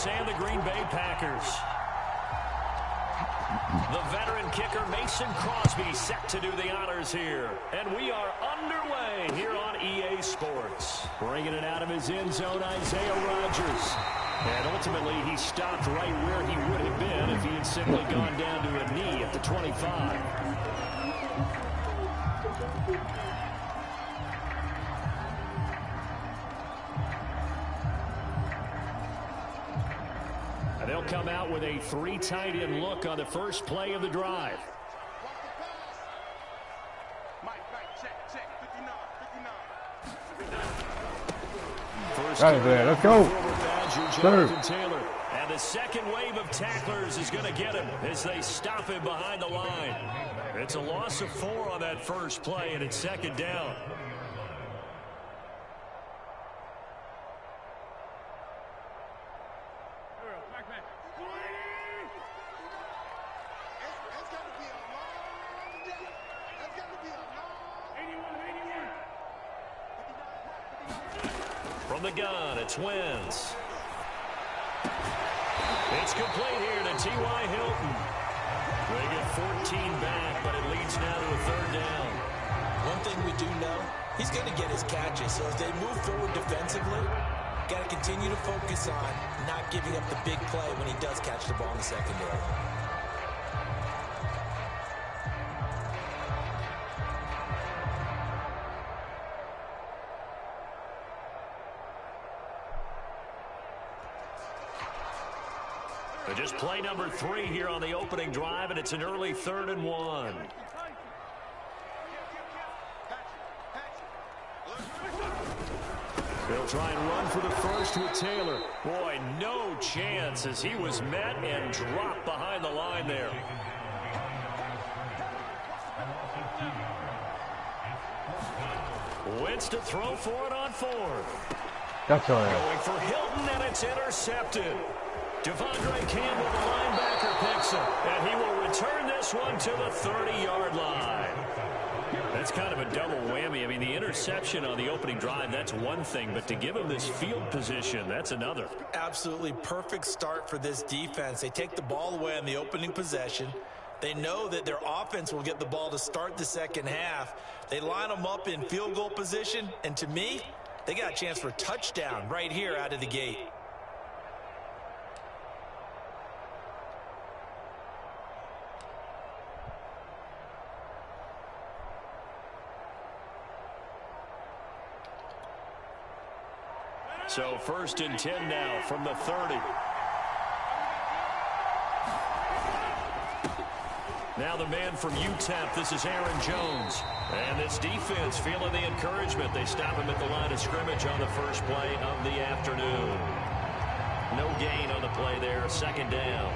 Raiders and the Green Bay Packers. The veteran kicker Mason Crosby set to do the honors here. And we are underway here on EA Sports. Bringing it out of his end zone, Isaiah Rodgers. And ultimately, he stopped right where he would have been if he had simply gone down to a knee at the 25. And they'll come out with a 3 tight end look on the first play of the drive. Right there, let's go. Taylor. And the second wave of tacklers is going to get him as they stop him behind the line. It's a loss of 4 on that first play, and it's second down. From the gun, it's Wentz. It's complete here to T.Y. Hilton. They get 14 back, but it leads now to a third down. One thing we do know, he's going to get his catches. So as they move forward defensively, got to continue to focus on not giving up the big play when he does catch the ball in the secondary. Just play number 3 here on the opening drive, and it's an early 3rd and 1. They'll try and run for the first with Taylor. Boy, no chance as he was met and dropped behind the line there. Wentz to throw for it on 4th. That's all right. Going for Hilton, and it's intercepted. Devondre Campbell, the linebacker, picks him, and he will return this one to the 30-yard line. That's kind of a double whammy. I mean, the interception on the opening drive, that's one thing, but to give him this field position, that's another. Absolutely perfect start for this defense. They take the ball away on the opening possession. They know that their offense will get the ball to start the second half. They line them up in field goal position, and to me, they got a chance for a touchdown right here out of the gate. So 1st and 10 now from the 30. Now the man from UTEP, this is Aaron Jones. And this defense feeling the encouragement. They stop him at the line of scrimmage on the first play of the afternoon. No gain on the play there, 2nd down.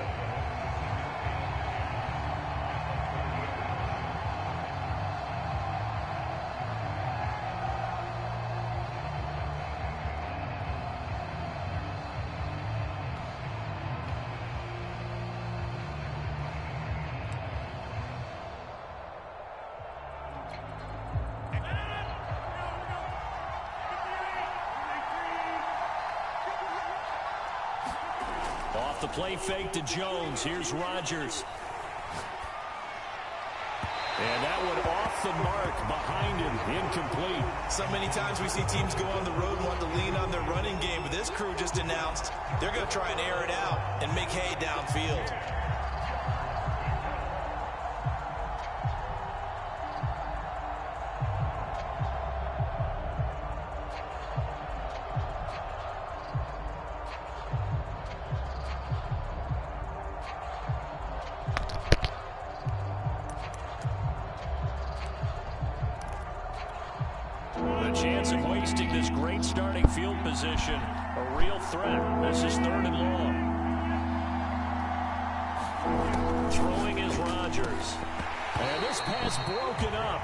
Off the play fake to Jones. Here's Rodgers. And that one off the mark behind him. Incomplete. So many times we see teams go on the road and want to lean on their running game, but this crew just announced they're going to try and air it out and make hay downfield. Chance of wasting this great starting field position. A real threat. This is 3rd and long. Throwing is Rodgers. And this pass broken up.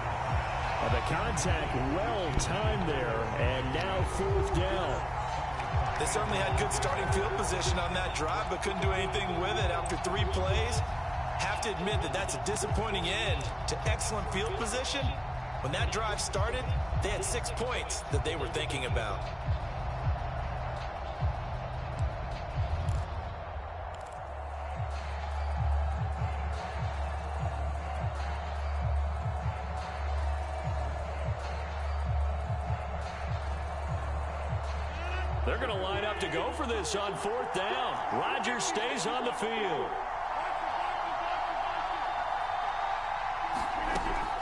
And the contact well timed there. And now 4th down. They certainly had good starting field position on that drive, but couldn't do anything with it after 3 plays. Have to admit that that's a disappointing end to excellent field position. When that drive started, they had 6 points that they were thinking about. They're going to line up to go for this on 4th down. Rodgers stays on the field.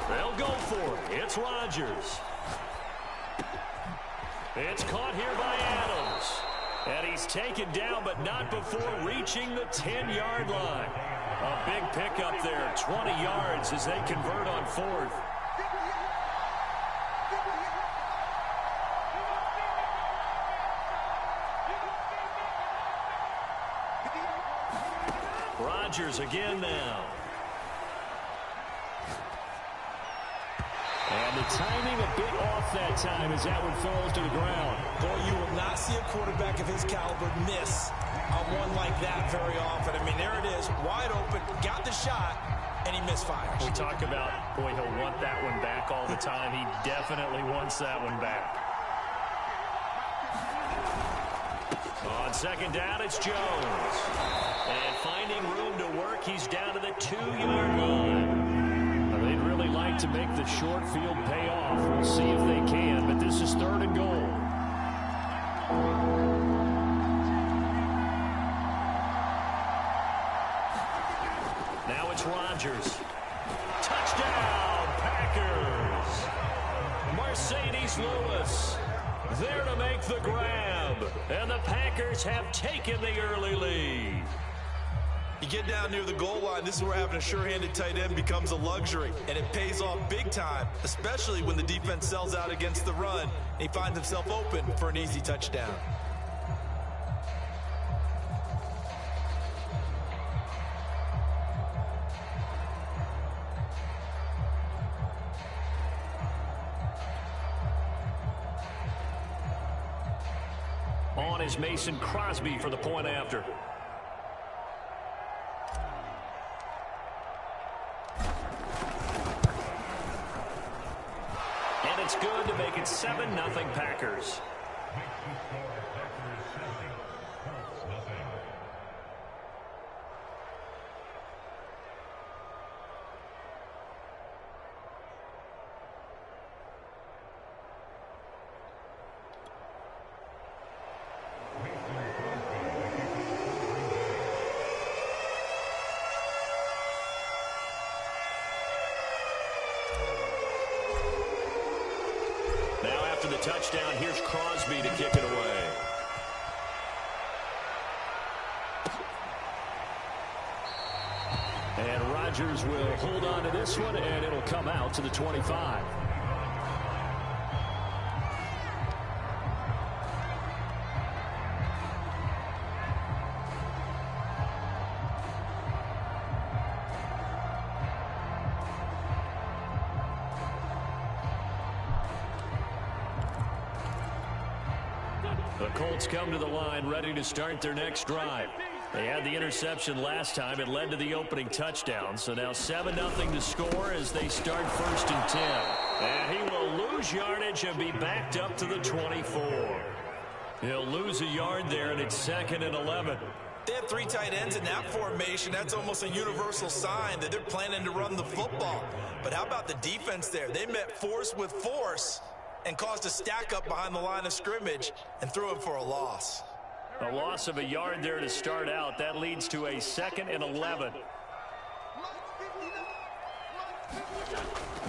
They'll go for it. It's Rodgers. It's caught here by Adams. And he's taken down, but not before reaching the 10-yard line. A big pickup there, 20 yards as they convert on 4th. Rodgers again now. And the timing a bit off that time as that one falls to the ground. Boy, you will not see a quarterback of his caliber miss on one like that very often. I mean, there it is, wide open, got the shot, and he misfires. We talk about, boy, he'll want that one back all the time. He definitely wants that one back. On 2nd down, it's Jones. And finding room to work, he's down to the 2-yard line. They'd really like to make the short field pay off. We'll see if they can, but this is 3rd and goal. Now it's Rodgers. Touchdown, Packers. Mercedes Lewis there to make the grab. And the Packers have taken the early lead. You get down near the goal line, this is where having a sure-handed tight end becomes a luxury, and it pays off big time, especially when the defense sells out against the run, and he finds himself open for an easy touchdown. On is Mason Crosby for the point after. It's good to make it 7-0 Packers. After the touchdown, here's Crosby to kick it away. And Rodgers will hold on to this one, and it'll come out to the 25. The Colts come to the line ready to start their next drive. They had the interception last time. It led to the opening touchdown. So now 7-0 to score as they start 1st and 10. And he will lose yardage and be backed up to the 24. He'll lose a yard there, and it's 2nd and 11. They have 3 tight ends in that formation. That's almost a universal sign that they're planning to run the football. But how about the defense there? They met force with force and caused a stack up behind the line of scrimmage and threw him for a loss. A loss of a yard there to start out. That leads to a 2nd and 11.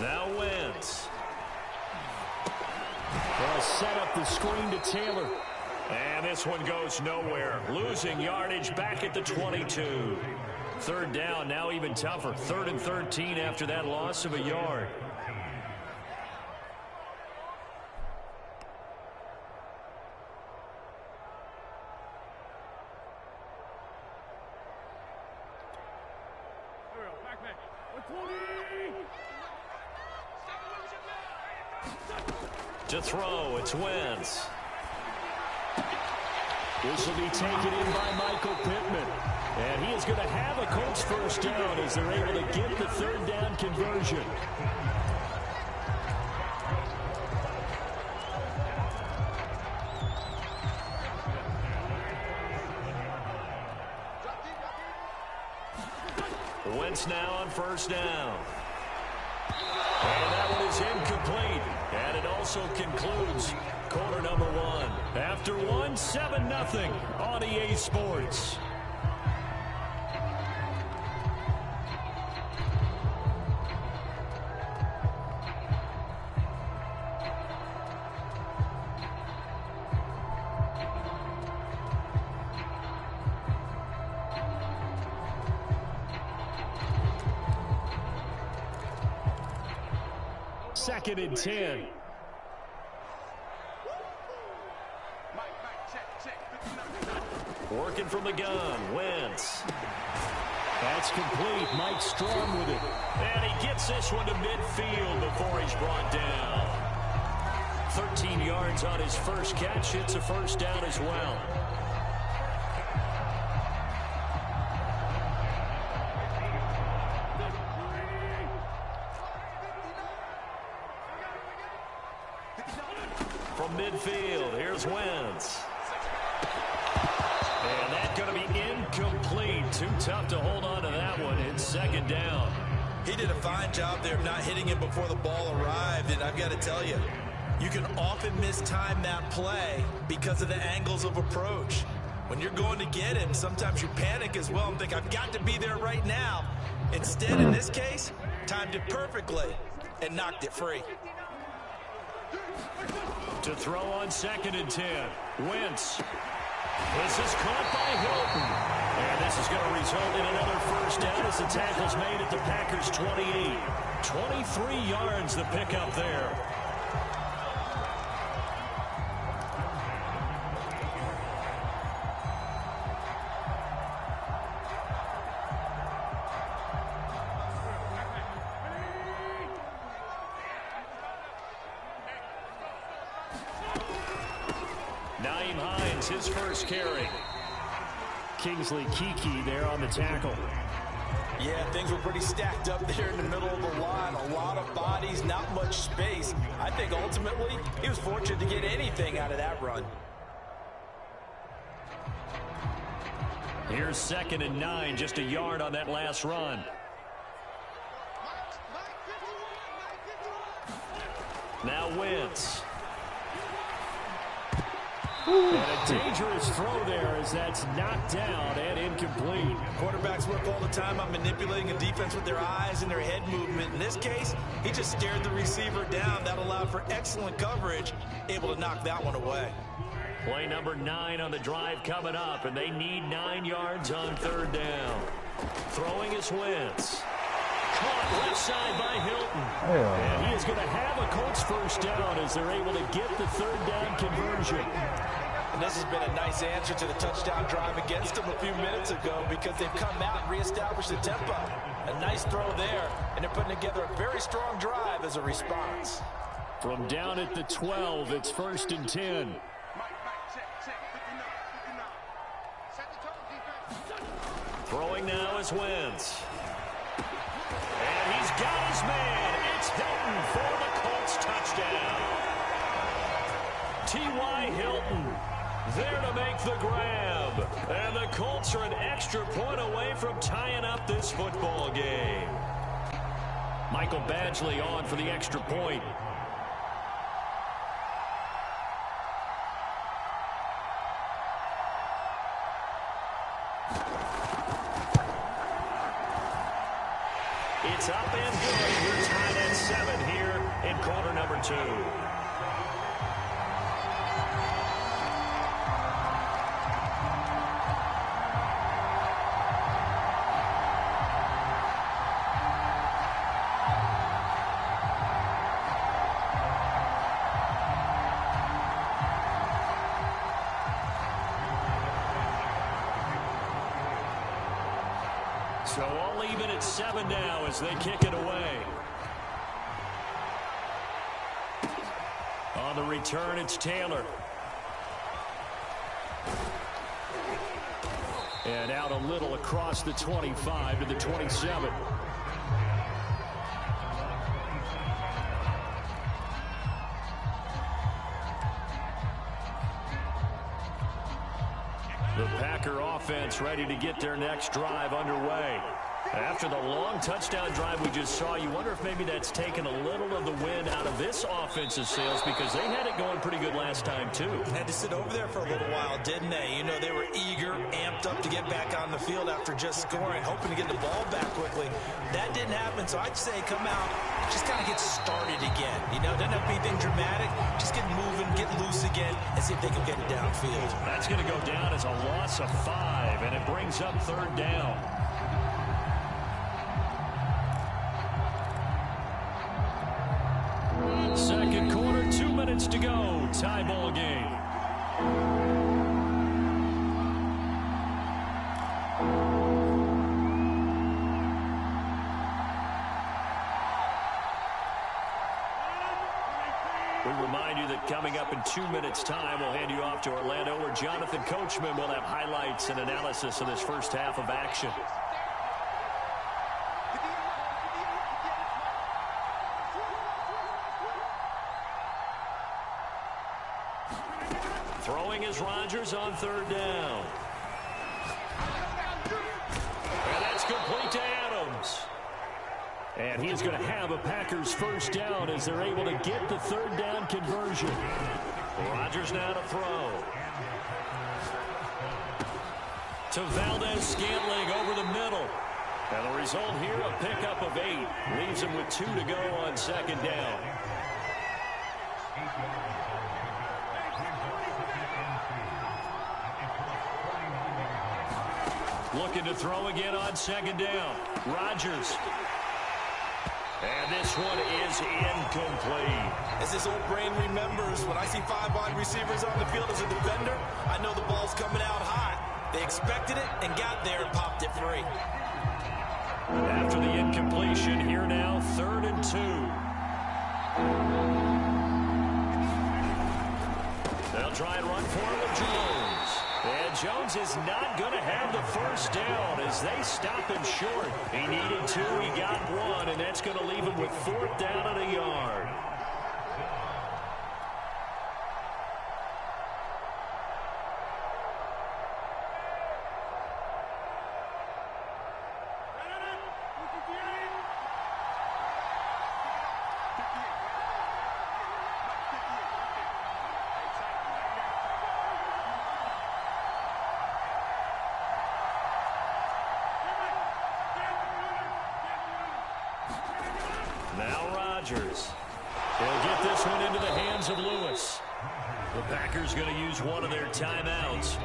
Now Wentz. They'll set up the screen to Taylor. And this one goes nowhere. Losing yardage back at the 22. 3rd down, now even tougher. 3rd and 13 after that loss of a yard. To throw, it's Wentz. This will be taken in by Michael Pittman. And he is going to have a Colts 1st down as they're able to get the 3rd down conversion. Wentz now on 1st down. And that one is incomplete. And it also concludes quarter number one. After one, 7-0 on EA Sports. Second and 10. Working from the gun, Wentz. That's complete. Mike Strong with it. And he gets this one to midfield before he's brought down. 13 yards on his first catch. It's a first down as well. From midfield, here's Wentz. And that's going to be incomplete. Too tough to hold on to that one. It's second down. He did a fine job there of not hitting him before the ball arrived, and I've got to tell you, you can often mistime that play because of the angles of approach. When you're going to get him, sometimes you panic as well and think, I've got to be there right now. Instead, in this case, timed it perfectly and knocked it free. To throw on second and 10. Wentz. This is caught by Hilton. And this is going to result in another first down as the tackle's made at the Packers' 28. 23 yards the pickup there. His first carry. Kingsley Kiki there on the tackle. Yeah, things were pretty stacked up there in the middle of the line. A lot of bodies, not much space. I think ultimately he was fortunate to get anything out of that run. Here's second and 9, just a yard on that last run. Now Wentz. And a dangerous throw there as that's knocked down and incomplete. Quarterbacks work all the time on manipulating a defense with their eyes and their head movement. In this case, he just stared the receiver down. That allowed for excellent coverage, able to knock that one away. Play number 9 on the drive coming up, and they need 9 yards on third down. Throwing is Wentz. Caught left side by Hilton. And he is going to have a Colts first down as they're able to get the third down conversion. And this has been a nice answer to the touchdown drive against them a few minutes ago because they've come out and reestablished the tempo. A nice throw there, and they're putting together a very strong drive as a response. From down at the 12, it's first and 10. Throwing now is Wentz. And he's got his man. It's Hilton for the Colts touchdown. T.Y. Hilton there to make the grab. And the Colts are an extra point away from tying up this football game. Michael Badgley on for the extra point. It's up and good. We're tied at 7 here in quarter number 2. So all even at 7 now as they kick it away. On the return, it's Taylor. And out a little across the 25 to the 27. The Packer offense ready to get their next drive underway. After the long touchdown drive we just saw, you wonder if maybe that's taken a little of the wind out of this offensive sails, because they had it going pretty good last time, too. Had to sit over there for a little while, didn't they? You know, they were eager, amped up to get back on the field after just scoring, hoping to get the ball back quickly. That didn't happen, so I'd say come out, just kind of get started again. You know, doesn't have to be anything dramatic. Just get moving, get loose again, and see if they can get it downfield. That's going to go down as a loss of 5, and it brings up 3rd down. Second quarter, 2 minutes to go. Tie ball game. We remind you that coming up in 2 minutes' time, we'll hand you off to Orlando, where Jonathan Coachman will have highlights and analysis of this first half of action. Throwing is Rodgers on 3rd down. And that's complete to Adams. And he's going to have a Packers first down as they're able to get the 3rd down conversion. Rodgers now to throw. To Valdez-Scantling over the middle. And the result here, a pickup of 8. Leaves him with 2 to go on 2nd down. Looking to throw again on 2nd down. Rodgers. And this one is incomplete. As his old brain remembers, when I see 5 wide receivers on the field as a defender, I know the ball's coming out hot. They expected it and got there and popped it free. After the incompletion, here now, 3rd and 2. They'll try and run for it with Jones. And Jones is not going to have the first down as they stop him short. He needed 2, he got 1, and that's going to leave him with 4th down and a yard. Now Rodgers. He'll get this one into the hands of Lewis. The Packers going to use one of their timeouts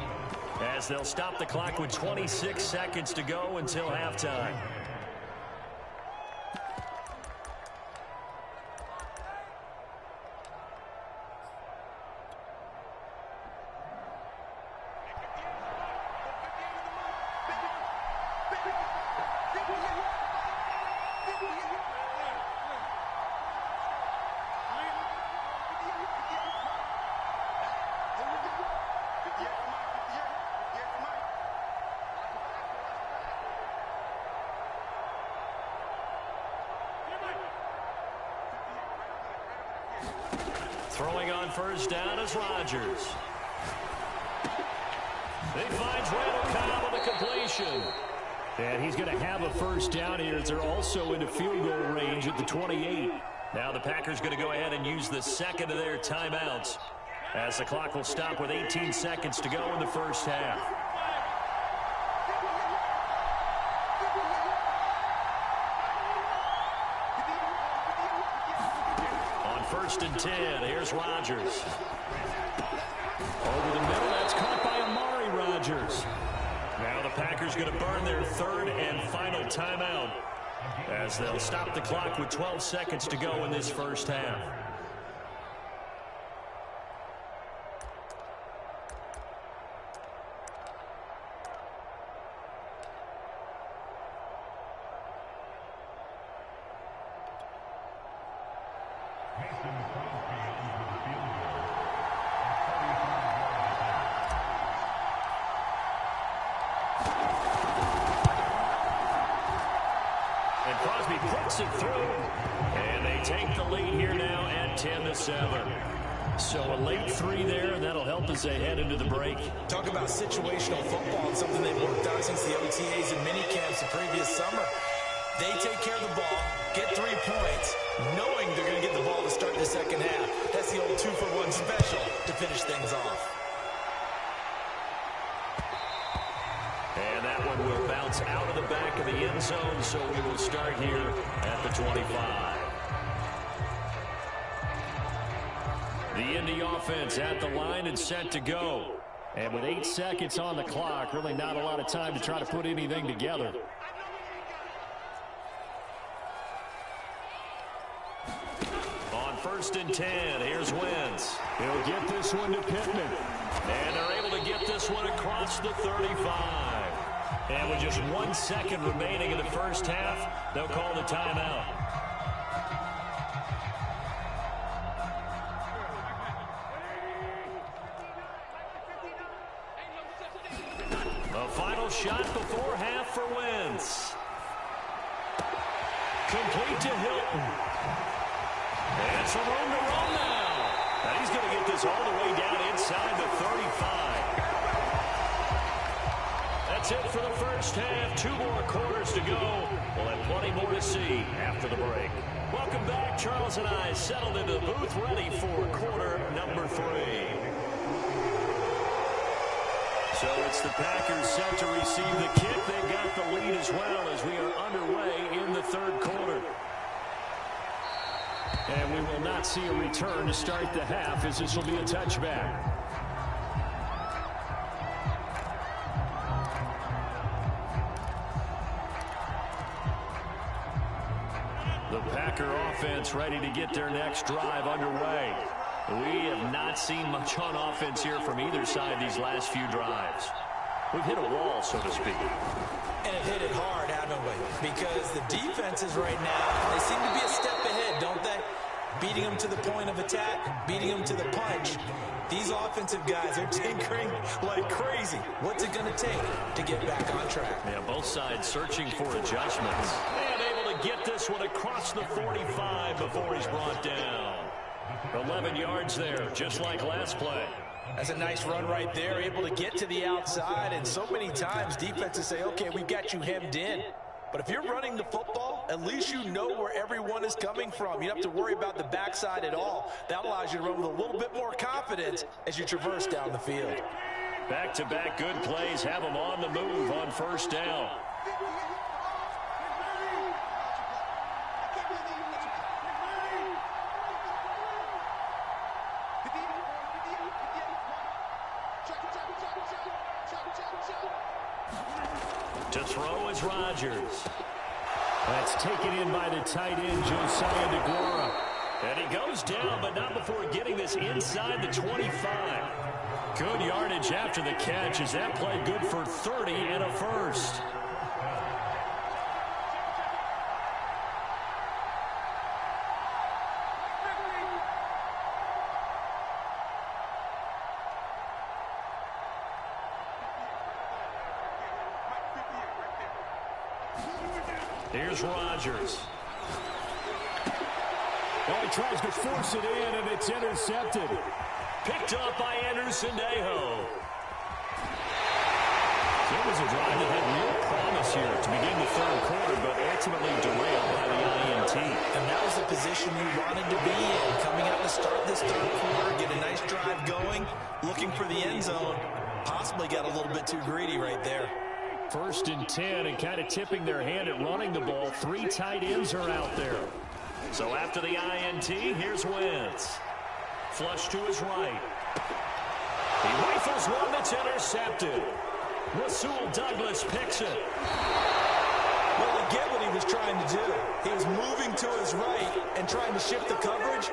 as they'll stop the clock with 26 seconds to go until halftime. Throwing on first down is Rodgers. He finds Randall Cobb with a completion. And he's going to have a first down here as they're also into field goal range at the 28. Now the Packers going to go ahead and use the second of their timeouts as the clock will stop with 18 seconds to go in the first half. On 1st and 10, here's Rodgers. Over the middle, that's caught by Amari Rodgers. Now the Packers going to burn their 3rd and final timeout as they'll stop the clock with 12 seconds to go in this first half. And Crosby puts it through. And they take the lead here now at 10-7. So a late 3 there, and that'll help as they head into the break. Talk about situational football and something they've worked on out since the OTAs and mini camps the previous summer. They take care of the ball, get 3 points, knowing they're going to get the ball to start the second half. That's the old 2-for-1 special to finish things off. And that one will bounce out of the back of the end zone, so we will start here at the 25. The Indy offense at the line and set to go. And with 8 seconds on the clock, really not a lot of time to try to put anything together. On 1st and 10, here's Wentz. He'll get this one to Pittman. And they're able to get this one across the 35. And with just 1 second remaining in the first half, they'll call the timeout. A final shot before half for Wentz. Complete to Hilton. And some room to run now. And he's going to get this all the way down inside the 35. That's it for the first half. 2 more quarters to go. We'll have plenty more to see after the break. Welcome back. Charles and I settled into the booth, ready for quarter number 3. So it's the Packers set to receive the kick. They've got the lead as well as we are underway in the 3rd quarter. And we will not see a return to start the half, as this will be a touchback. The Packer offense ready to get their next drive underway. We have not seen much on offense here from either side these last few drives. We've hit a wall, so to speak. And have hit it hard, haven't we? Because the defenses right now, they seem to be a step ahead, don't they? Beating them to the point of attack, beating them to the punch. These offensive guys are tinkering like crazy. What's it going to take to get back on track? Yeah, both sides searching for adjustments. And able to get this one across the 45 before he's brought down. 11 yards there, just like last play. That's a nice run right there, able to get to the outside. And so many times defenses say, okay, we've got you hemmed in. But if you're running the football, at least you know where everyone is coming from. You don't have to worry about the backside at all. That allows you to run with a little bit more confidence as you traverse down the field. Back-to-back good plays have them on the move on 1st down. To throw is Rodgers. That's taken in by the tight end, Josiah DeGuara. And he goes down, but not before getting this inside the 25. Good yardage after the catch as that play good for 30 and a first. Here's Rodgers. Well, he tries to force it in, and it's intercepted. Picked up by Anderson-Dejo. So it was a drive that had real promise here to begin the 3rd quarter, but ultimately derailed by the INT. And that was the position you wanted to be in, coming out to start this 3rd quarter, get a nice drive going, looking for the end zone. Possibly got a little bit too greedy right there. 1st and 10, and kind of tipping their hand at running the ball. 3 tight ends are out there. So after the INT, here's Wentz. Flush to his right. He rifles one that's intercepted. Rasul Douglas picks it. Well, I get what he was trying to do. He was moving to his right and trying to shift the coverage,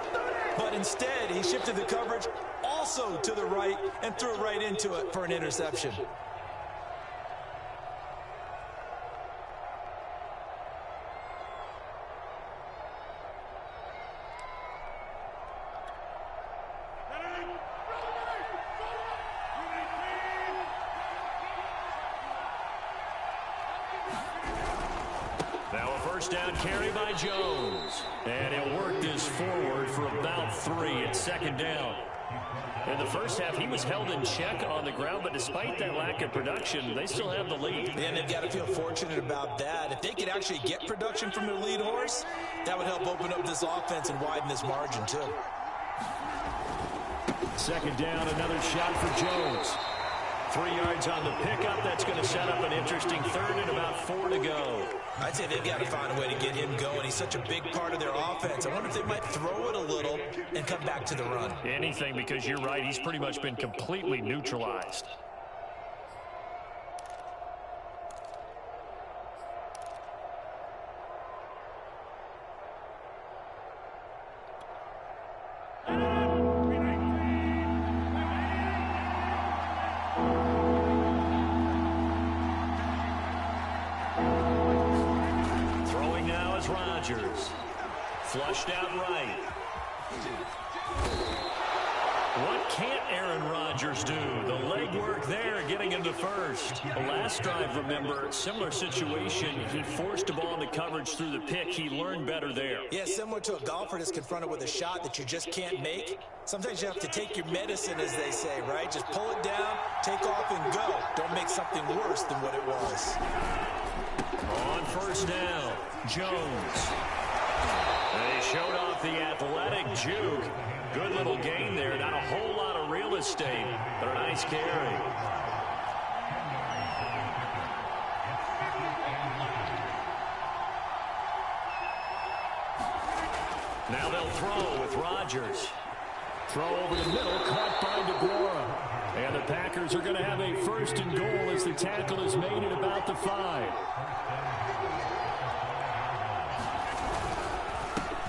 but instead he shifted the coverage also to the right and threw it right into it for an interception. Now a 1st down carry by Jones. And he'll work this forward for about 3 at 2nd down. In the first half, he was held in check on the ground, but despite that lack of production, they still have the lead. And they've got to feel fortunate about that. If they could actually get production from their lead horse, that would help open up this offense and widen this margin, too. Second down, another shot for Jones. 3 yards on the pickup. That's going to set up an interesting third and about 4 to go. I'd say they've got to find a way to get him going. He's such a big part of their offense. I wonder if they might throw it a little and come back to the run. Anything, because you're right. He's pretty much been completely neutralized. Flushed out right. What can't Aaron Rodgers do? The leg work there, getting into first. The last drive, remember, similar situation. He forced the ball into coverage through the pick. He learned better there. Yeah, similar to a golfer that's confronted with a shot that you just can't make. Sometimes you have to take your medicine, as they say, right? Just pull it down, take off, and go. Don't make something worse than what it was. On first down, Jones. They showed off the athletic juke. Good little gain there. Not a whole lot of real estate, but a nice carry. Now they'll throw with Rodgers. Throw over the middle, caught by DeGuara. And the Packers are going to have a first and goal as the tackle is made at about the 5.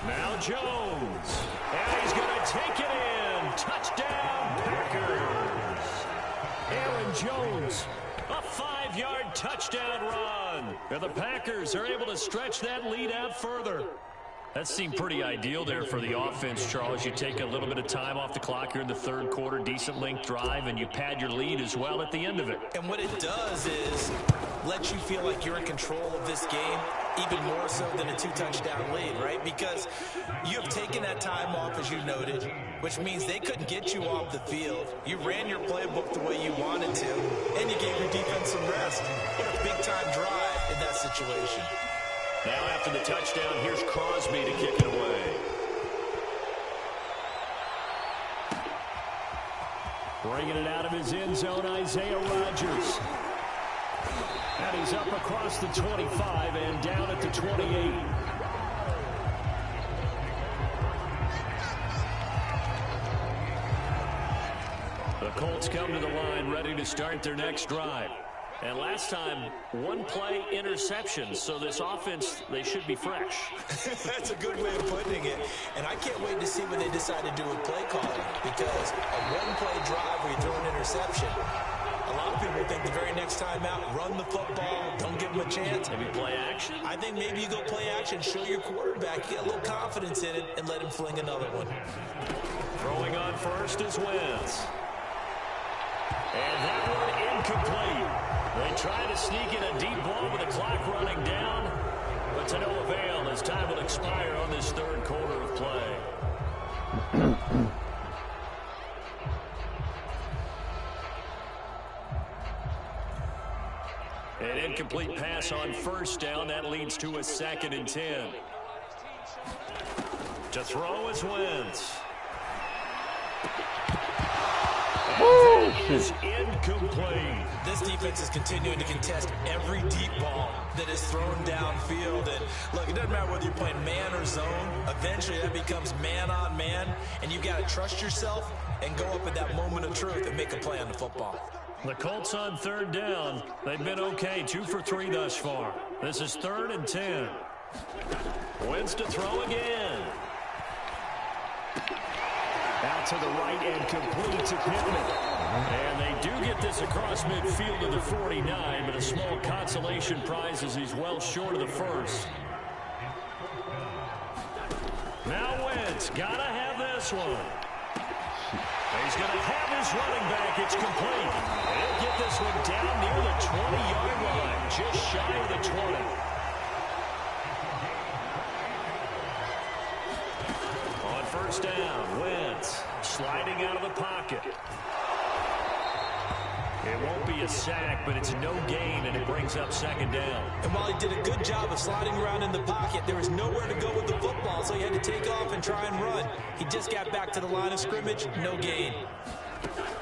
Now Jones. And he's going to take it in. Touchdown, Packers. Aaron Jones, a 5-yard touchdown run. And the Packers are able to stretch that lead out further. That seemed pretty ideal there for the offense, Charles. You take a little bit of time off the clock here in the third quarter, decent length drive, and you pad your lead as well at the end of it. And what it does is let you feel like you're in control of this game, even more so than a 2-touchdown lead, right? Because you have taken that time off, as you noted, which means they couldn't get you off the field. You ran your playbook the way you wanted to, and you gave your defense some rest. What a big-time drive in that situation. Now after the touchdown, here's Crosby to kick it away. Bringing it out of his end zone, Isaiah Rodgers. And he's up across the 25 and down at the 28. The Colts come to the line ready to start their next drive. And last time, one-play interception. So this offense, they should be fresh. That's a good way of putting it. And I can't wait to see what they decide to do with play calling. Because a one-play drive where you throw an interception, a lot of people think the very next time out, run the football, don't give them a chance. Maybe play action? I think maybe you go play action, show your quarterback, get a little confidence in it, and let him fling another one. Throwing on first is Wentz. And that one incomplete. They try to sneak in a deep ball with the clock running down, but to no avail as time will expire on this third quarter of play. An incomplete pass on first down. That leads to a 2nd and 10. To throw is Wentz. Is incomplete. This defense is continuing to contest every deep ball that is thrown downfield. And look, it doesn't matter whether you're playing man or zone. Eventually, that becomes man on man, and you've got to trust yourself and go up at that moment of truth and make a play on the football. The Colts on third down. They've been okay, 2 for 3 thus far. This is 3rd and 10. Wentz to throw again. Out to the right and complete to Pittman. And they do get this across midfield to the 49, but a small consolation prize as he's well short of the first. Now Wentz, gotta have this one. He's gonna have his running back. It's complete. And he'll get this one down near the 20-yard line, just shy of the 20. On first down, Wentz sliding out of the pocket. It won't be a sack, but it's no gain, and it brings up second down. And while he did a good job of sliding around in the pocket, there was nowhere to go with the football, so he had to take off and try and run. He just got back to the line of scrimmage, no gain.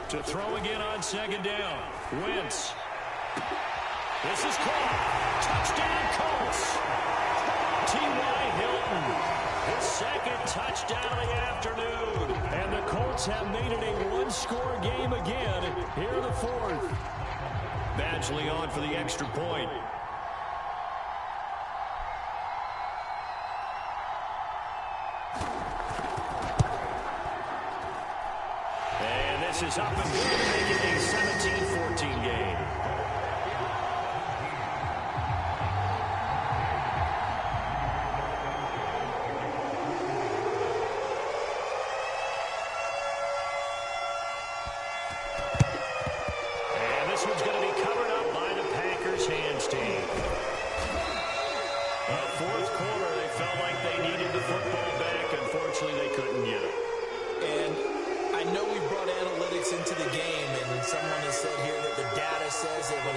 To throw again on second down. Wentz. This is caught. Touchdown, Colts. T.Y. Hilton. His second touchdown of the afternoon. And the Colts have made it a one-score game again here in the fourth. Badgley on for the extra point. And this is up and good to make it a 17-14 game.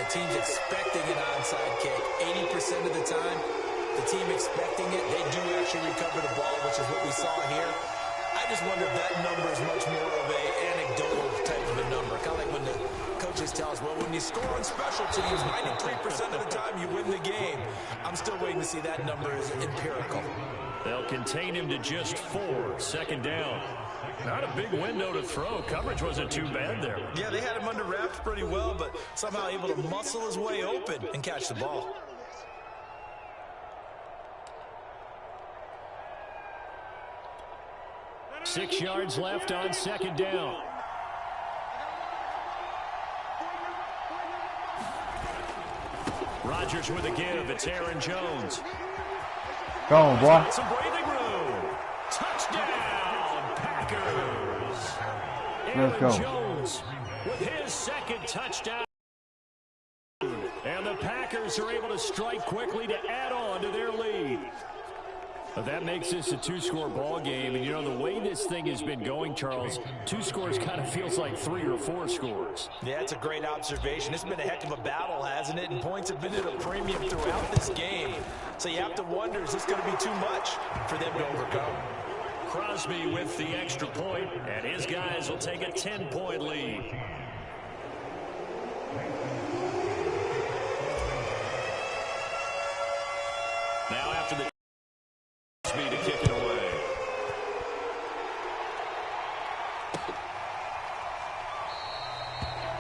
Team's expecting an onside kick. 80% of the time, the team expecting it, they do actually recover the ball, which is what we saw here. I just wonder if that number is much more of an anecdotal type of a number. Kind of like when the coaches tell us, well, when you score on special teams, 93% of the time you win the game. I'm still waiting to see that number is empirical. They'll contain him to just 4. Second down. Not a big window to throw. Coverage wasn't too bad there. Yeah, they had him under wraps pretty well, but somehow able to muscle his way open and catch the ball. Six yards left on second down. Rodgers with a give. It's Aaron Jones. Go on, boy. Some breathing room. Touchdown, Packers. Aaron Jones with his second touchdown. And the Packers are able to strike quickly to add on to their lead. But that makes this a two-score ball game. And, you know, the way this thing has been going, Charles, 2 scores kind of feels like 3 or 4 scores. Yeah, that's a great observation. It's been a heck of a battle, hasn't it? And points have been at a premium throughout this game. So you have to wonder, is this going to be too much for them to overcome? Crosby with the extra point, and his guys will take a 10-point lead. Now after the Crosby to kick it away.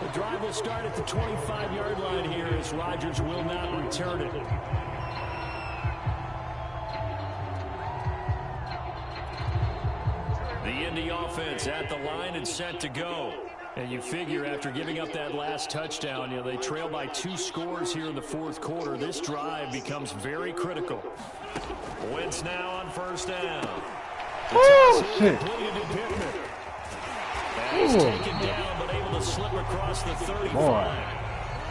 The drive will start at the 25-yard line here as Rodgers will not return it. The Indy offense at the line and set to go. And you figure after giving up that last touchdown, you know, they trail by 2 scores here in the fourth quarter. This drive becomes very critical. Wentz now on first down. Oh, shit. He's taken down, but able to slip across the 35. Boy.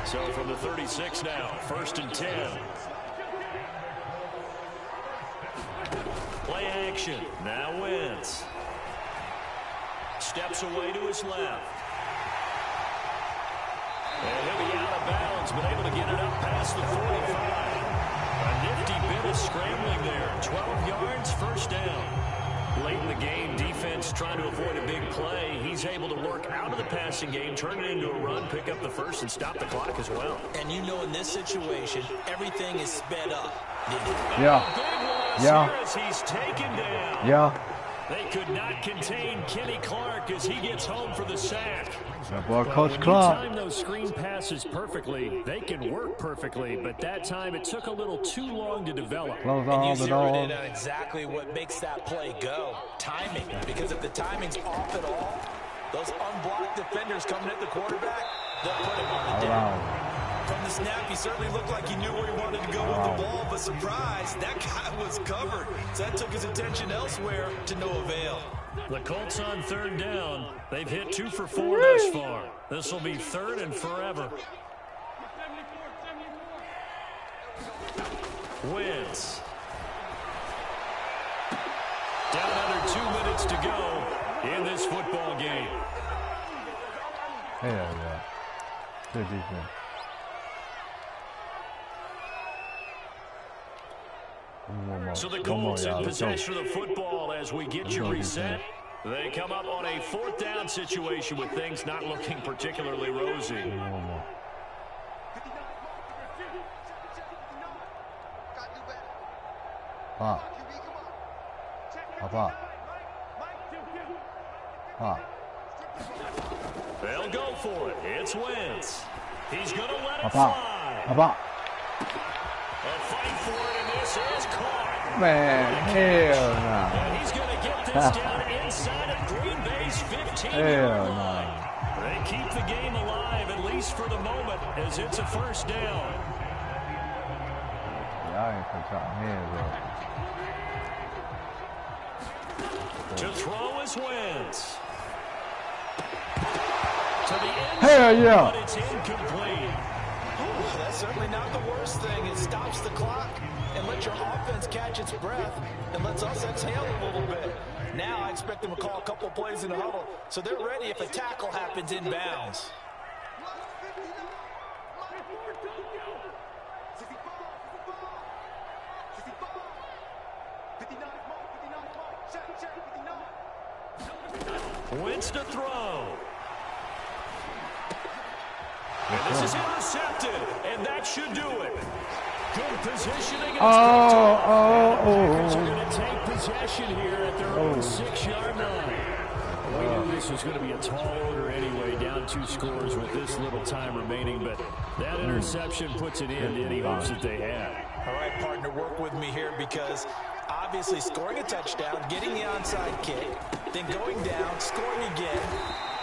So from the 36 now, 1st and 10. Play action. Now Wentz. Steps away to his left. And he'll be out of bounds, but able to get it up past the 45. A nifty bit of scrambling there. 12 yards, first down. Late in the game, defense trying to avoid a big play. He's able to work out of the passing game, turn it into a run, pick up the first, and stop the clock as well. And you know in this situation, everything is sped up. Yeah. Yeah. As he's taken down. Yeah. They could not contain Kenny Clark as he gets home for the sack. That boy, Coach When Clark. you time those screen passes perfectly, they can work perfectly, but that time it took a little too long to develop. Close And all you the zeroed doors. in on exactly what makes that play go. Timing. Because if the timing's off at all, those unblocked defenders coming at the quarterback, they'll put him on the down. From the snap, he certainly looked like he knew where he wanted to go with the ball, but surprise, that guy was covered. So that took his attention elsewhere to no avail. The Colts on third down. They've hit 2 for 4 thus far. This will be third and forever. Wentz. Down under 2 minutes to go. in this football game. Hell yeah. Good defense. So the Colts in possession of the football as we get you reset. They come up on a 4th down situation with things not looking particularly rosy. One more. Pop. Pop. Pop. They'll go for it. It's Wentz. He's going to let it Pop. fly. Pop. A fight for it, and this is caught. Man, hell nah. And he's going to get this down inside of Green Bay's 15-yard Hell line. They keep the game alive, at least for the moment, as it's a 1st down. Y'all ain't gonna chop hands up. To throw is Wentz. To the end Hell zone, yeah. but it's incomplete. That's certainly not the worst thing. It stops the clock and lets your offense catch its breath and lets us exhale a little bit. Now I expect them to call a couple plays in the huddle so they're ready if a tackle happens inbounds. Wentz to throw. And this is intercepted, and that should do it. Good positioning. Packers are going to take possession here at their own 6-yard line. We knew this was going to be a tall order anyway, down 2 scores with this little time remaining, but that interception puts an end to any hopes that they had. All right, partner, work with me here because obviously scoring a touchdown, getting the onside kick, then going down, scoring again.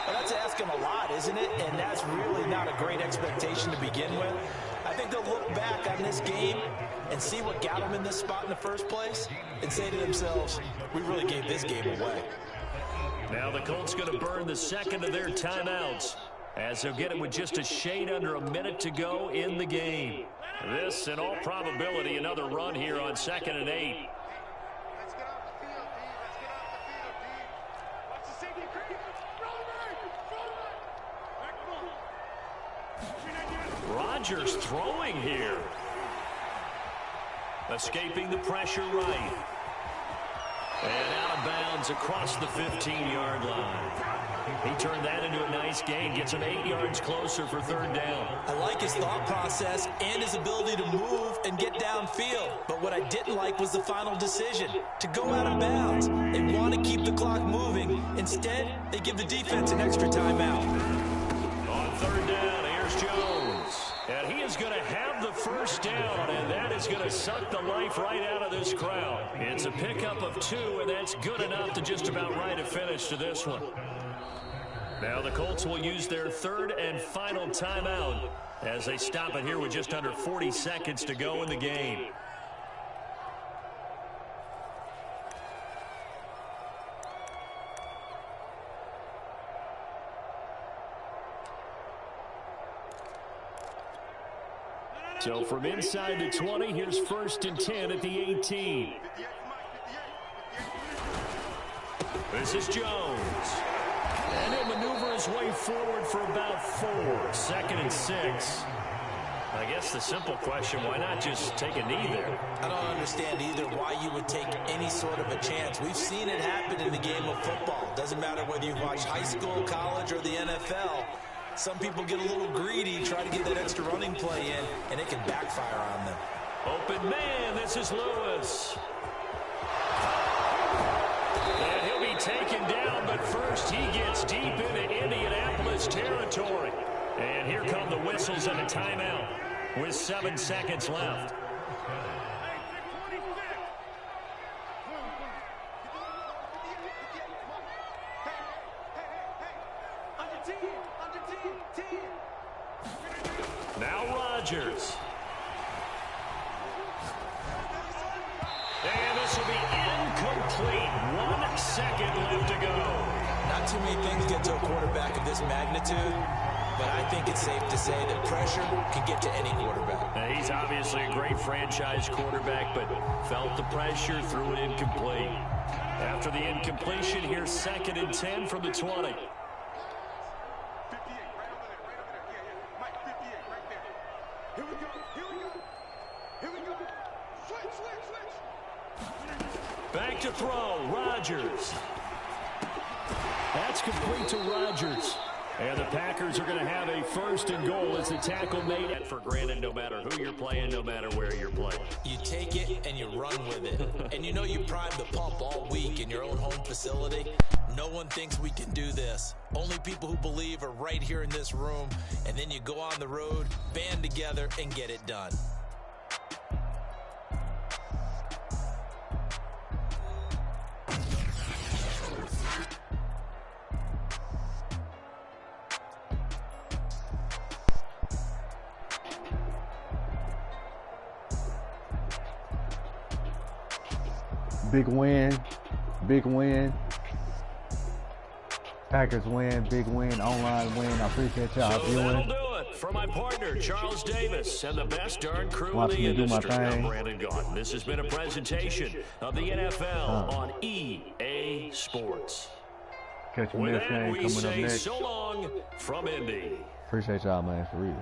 Well, that's asking a lot, isn't it? And that's really not a great expectation to begin with. I think they'll look back on this game and see what got them in this spot in the first place and say to themselves, we really gave this game away. Now the Colts going to burn the second of their timeouts as they'll get it with just a shade under a minute to go in the game. This, in all probability, another run here on 2nd and 8. Rodgers throwing here. Escaping the pressure right. And out of bounds across the 15-yard line. He turned that into a nice gain. Gets him 8 yards closer for 3rd down. I like his thought process and his ability to move and get downfield. But what I didn't like was the final decision to go out of bounds. They want to keep the clock moving. Instead, they give the defense an extra timeout. On 3rd down, here's Jones. And he is going to have the 1st down, and that is going to suck the life right out of this crowd. It's a pickup of 2, and that's good enough to just about write a finish to this one. Now the Colts will use their 3rd and final timeout as they stop it here with just under 40 seconds to go in the game. So from inside the 20, here's 1st and 10 at the 18. This is Jones. And he'll maneuver his way forward for about 4. 2nd and 6. I guess the simple question, why not just take a knee there? I don't understand either why you would take any sort of a chance. We've seen it happen in the game of football. Doesn't matter whether you watch high school, college, or the NFL. Some people get a little greedy, try to get that extra running play in, and it can backfire on them. Open man, this is Lewis. And he'll be taken down, but first he gets deep into Indianapolis territory. And here come the whistles and a timeout with 7 seconds left. Now Rodgers. And this will be incomplete. 1 second left to go. Not too many things get to a quarterback of this magnitude, but I think it's safe to say that pressure can get to any quarterback. Now, he's obviously a great franchise quarterback, but felt the pressure, threw it incomplete. After the incompletion, here's 2nd and 10 from the 20. Back to throw, Rodgers. That's complete to Rodgers. And the Packers are going to have a 1st and goal as the tackle made for granted no matter who you're playing, no matter where you're playing. You take it and you run with it. And you know you primed the pump all week in your own home facility. No one thinks we can do this. Only people who believe are right here in this room. And then you go on the road, band together, and get it done. Big win. Big win. Packers win. Big win. Online win. I appreciate y'all So viewing. that'll do it for my partner, Charles Davis, and the best darn crew Watch in the me do my industry. I'm thing. Brandon Gaudin. This has been a presentation of the NFL on EA Sports. Catch me With next that, game we coming up say next. so long from Indy. Appreciate y'all, man, for reading.